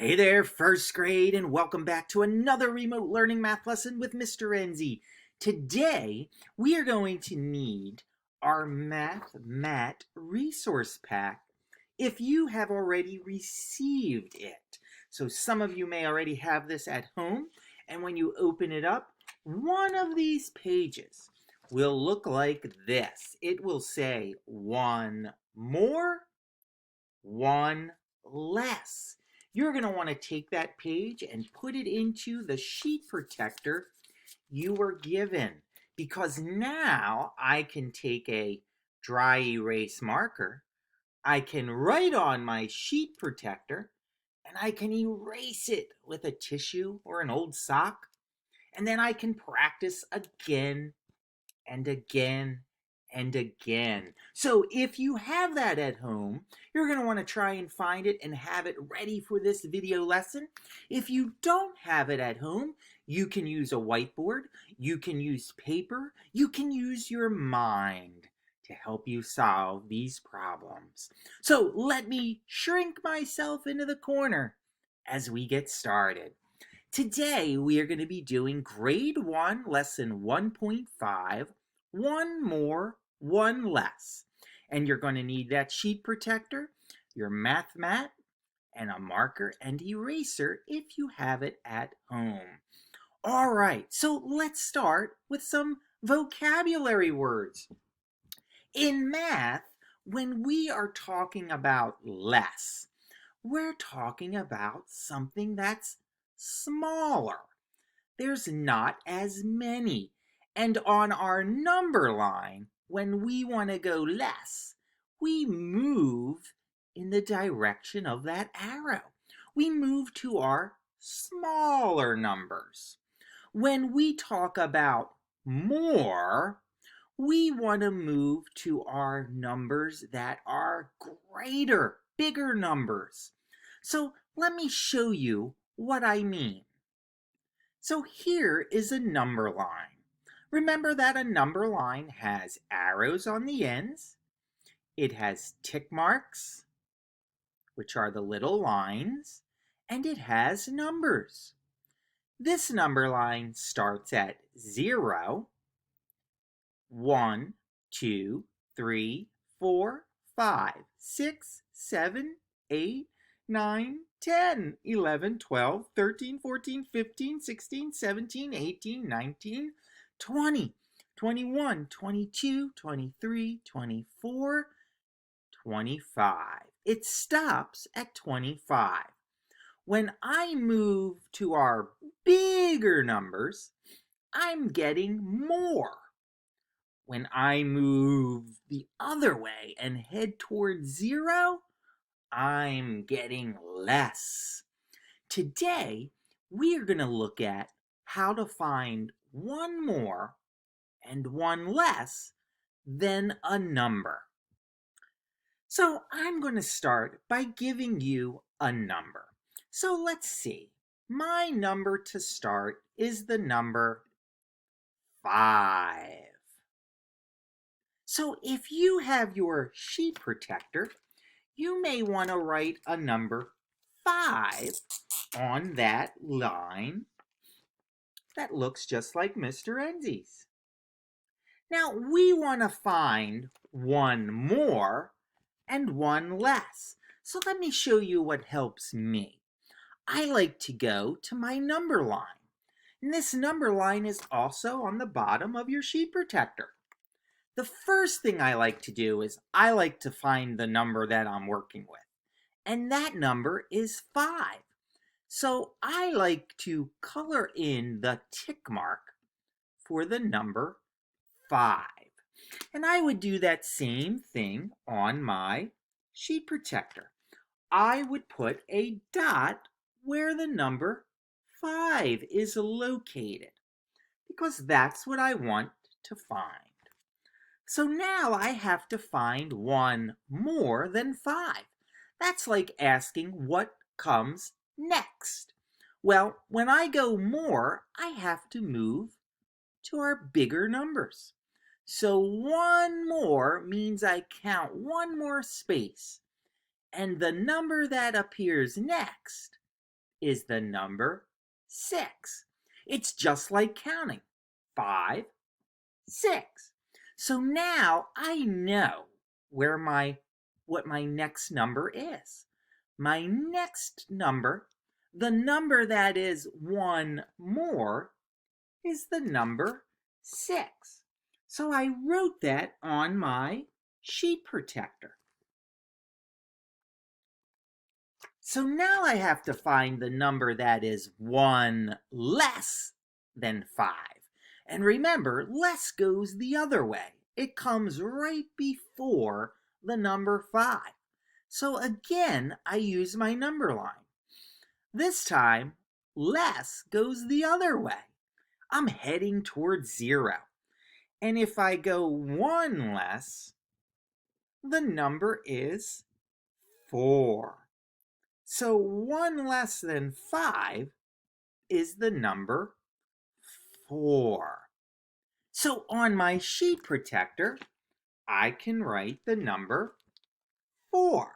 Hey there, first grade, and welcome back to another remote learning math lesson with Mr. Enzi. Today, we are going to need our Math resource pack if you have already received it. So some of you may already have this at home, and when you open it up, one of these pages will look like this. It will say one more, one less. You're going to want to take that page and put it into the sheet protector you were given, because now I can take a dry erase marker, I can write on my sheet protector, and I can erase it with a tissue or an old sock, and then I can practice again and again and again. So if you have that at home, you're going to want to try and find it and have it ready for this video lesson. If you don't have it at home, you can use a whiteboard, you can use paper, you can use your mind to help you solve these problems. So let me shrink myself into the corner as we get started. Today, we are going to be doing Grade 1, Lesson 1.5, One More, One Less. And you're going to need that sheet protector, your math mat, and a marker and eraser if you have it at home. All right, so let's start with some vocabulary words. In math, when we are talking about less, we're talking about something that's smaller. There's not as many. And on our number line, when we want to go less, we move in the direction of that arrow. We move to our smaller numbers. When we talk about more, we want to move to our numbers that are greater, bigger numbers. So let me show you what I mean. So here is a number line. Remember that a number line has arrows on the ends. It has tick marks, which are the little lines, and it has numbers. This number line starts at 0, 1, 2, 3, 4, 5, 6, 7, 8, 9, 10, 11, 12, 13, 14, 15, 16, 17, 18, 19, 20, 21, 22, 23, 24, 25. It stops at 25. When I move to our bigger numbers, I'm getting more. When I move the other way and head towards 0, I'm getting less. Today, we are going to look at how to find one more and one less than a number. So I'm going to start by giving you a number. So let's see. My number to start is the number 5. So if you have your sheet protector, you may want to write a number 5 on that line that looks just like Mr. Enzi's. Now we want to find one more and one less. So let me show you what helps me. I like to go to my number line. And this number line is also on the bottom of your sheet protector. The first thing I like to do is I like to find the number that I'm working with. And that number is 5. So I like to color in the tick mark for the number 5. And I would do that same thing on my sheet protector. I would put a dot where the number 5 is located, because that's what I want to find. So now I have to find one more than 5. That's like asking what comes next. Well, when I go more, I have to move to our bigger numbers. So one more means I count one more space, and the number that appears next is the number 6. It's just like counting. 5, 6. So now I know what my next number is. My next number, the number that is 1 more, is the number 6. So I wrote that on my sheet protector. So now I have to find the number that is 1 less than 5. And remember, less goes the other way. It comes right before the number 5. So again, I use my number line. This time, less goes the other way. I'm heading towards 0. And if I go 1 less, the number is 4. So 1 less than 5 is the number 4. So on my sheet protector, I can write the number 4.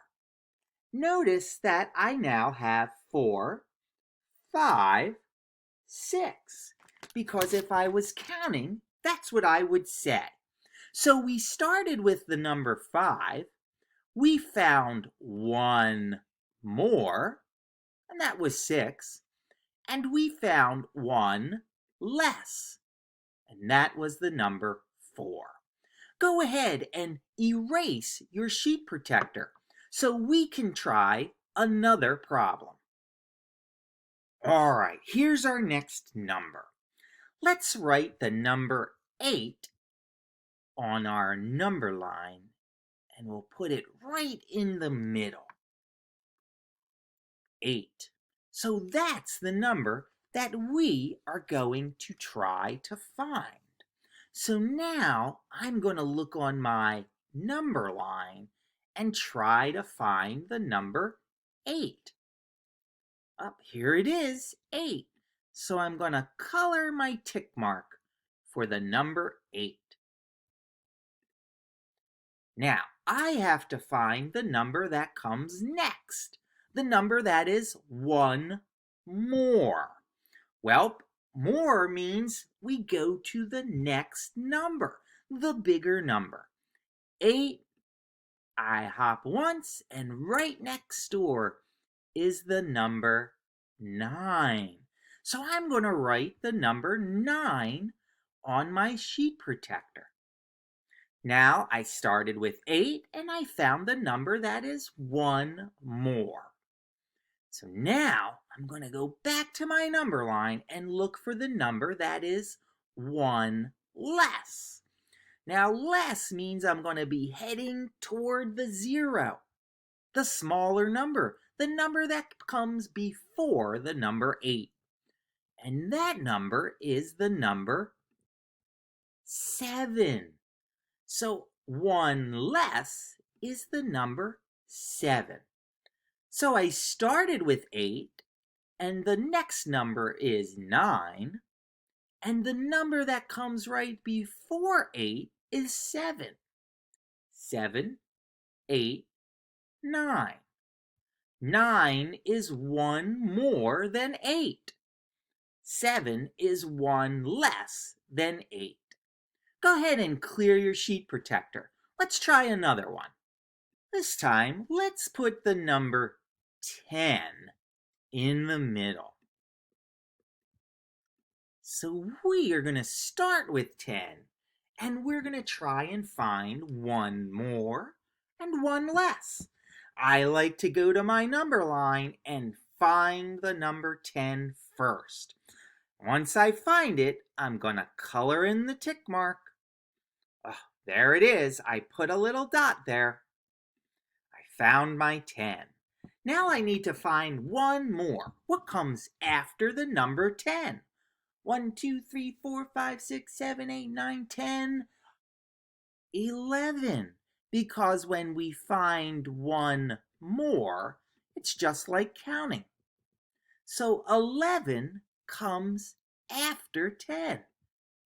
Notice that I now have 4, 5, 6. Because if I was counting, that's what I would say. So we started with the number 5. We found 1 more, and that was 6. And we found 1 less, and that was the number 4. Go ahead and erase your sheet protector so we can try another problem. All right, here's our next number. Let's write the number 8 on our number line, and we'll put it right in the middle. 8. So that's the number that we are going to try to find. So now I'm going to look on my number line and try to find the number 8. Up here it is, 8. So I'm going to color my tick mark for the number 8. Now, I have to find the number that comes next, the number that is 1 more. Well, more means we go to the next number, the bigger number. 8, I hop once, and right next door is the number 9. So I'm going to write the number 9 on my sheet protector. Now I started with 8 and I found the number that is 1 more. So now I'm going to go back to my number line and look for the number that is 1 less. Now less means I'm going to be heading toward the 0, the smaller number, the number that comes before the number 8. And that number is the number 7. So 1 less is the number 7. So I started with 8, and the next number is 9, and the number that comes right before 8 is 7. 7, 8, 9. 9 is 1 more than 8. 7 is 1 less than 8. Go ahead and clear your sheet protector. Let's try another one. This time, let's put the number 10 in the middle. So we are going to start with 10, and we're going to try and find 1 more and 1 less. I like to go to my number line and find the number 10 first. Once I find it, I'm going to color in the tick mark. Oh, there it is. I put a little dot there. I found my 10. Now I need to find 1 more. What comes after the number 10? 1, 2, 3, 4, 5, 6, 7, 8, 9, 10, 11. Because when we find 1 more, it's just like counting. So 11 comes after 10.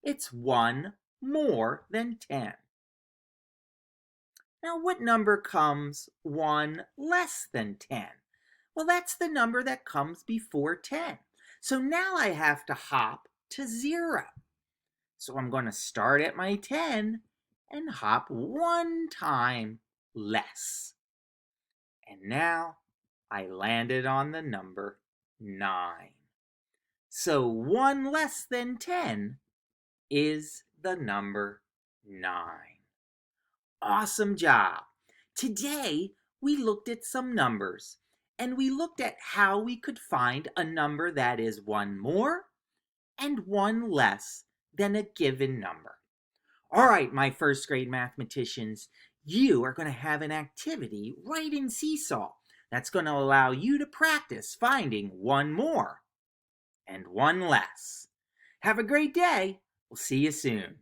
It's 1 more than 10. Now what number comes 1 less than 10? Well, that's the number that comes before 10. So now I have to hop to 0. So I'm going to start at my 10 and hop one time less. And now I landed on the number 9. So 1 less than 10 is the number 9. Awesome job! Today we looked at some numbers and we looked at how we could find a number that is 1 more and 1 less than a given number. All right, my first grade mathematicians, you are going to have an activity right in Seesaw that's going to allow you to practice finding 1 more and 1 less. Have a great day. We'll see you soon.